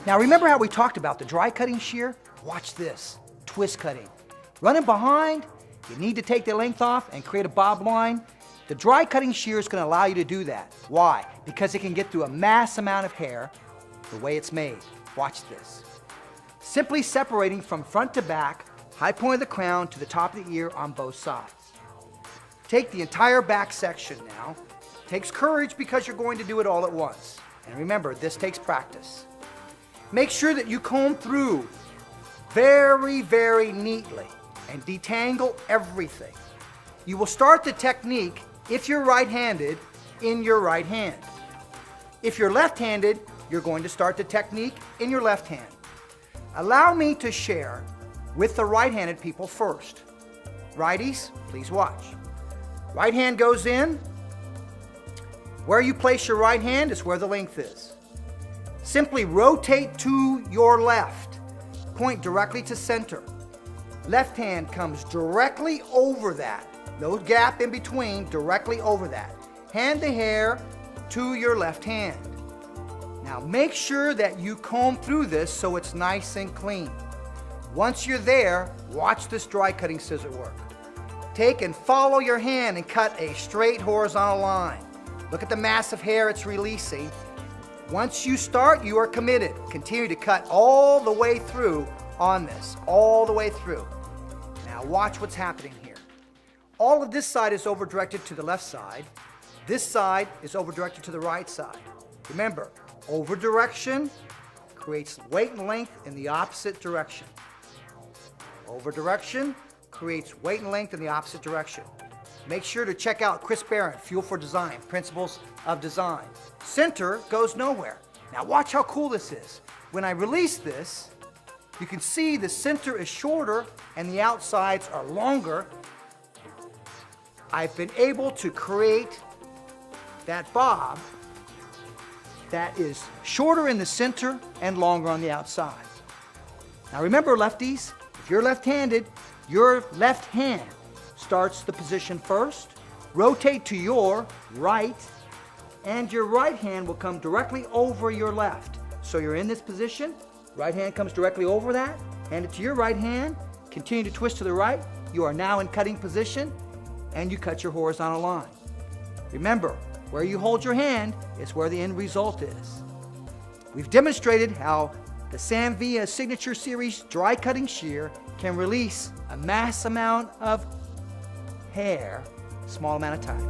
Now remember how we talked about the dry cutting shear? Watch this, twist cutting. Running behind, you need to take the length off and create a bob line. The dry cutting shear is going to allow you to do that. Why? Because it can get through a mass amount of hair the way it's made. Watch this. Simply separating from front to back, high point of the crown to the top of the ear on both sides. Take the entire back section now. Takes courage because you're going to do it all at once. And remember, this takes practice. Make sure that you comb through very, very neatly and detangle everything. You will start the technique, if you're right-handed, in your right hand. If you're left-handed, you're going to start the technique in your left hand. Allow me to share with the right-handed people first. Righties, please watch. Right hand goes in. Where you place your right hand is where the length is. Simply rotate to your left. Point directly to center. Left hand comes directly over that. No gap in between, directly over that. Hand the hair to your left hand. Now make sure that you comb through this so it's nice and clean. Once you're there, watch this dry cutting scissor work. Take and follow your hand and cut a straight horizontal line. Look at the mass of hair it's releasing. Once you start, you are committed. Continue to cut all the way through on this, all the way through. Now watch what's happening here. All of this side is over-directed to the left side. This side is over-directed to the right side. Remember, over-direction creates weight and length in the opposite direction. Over-direction creates weight and length in the opposite direction. Make sure to check out Chris Barron, Fuel for Design, Principles of Design. Center goes nowhere. Now watch how cool this is. When I release this, you can see the center is shorter and the outsides are longer. I've been able to create that bob that is shorter in the center and longer on the outside. Now remember, lefties, if you're left-handed, your left hand starts the position first, rotate to your right, and your right hand will come directly over your left. So you're in this position, right hand comes directly over that, hand it to your right hand, continue to twist to the right, you are now in cutting position, and you cut your horizontal line. Remember, where you hold your hand is where the end result is. We've demonstrated how the Sanvia Signature Series Dry Cutting Shear can release a mass amount of hair, small amount of time.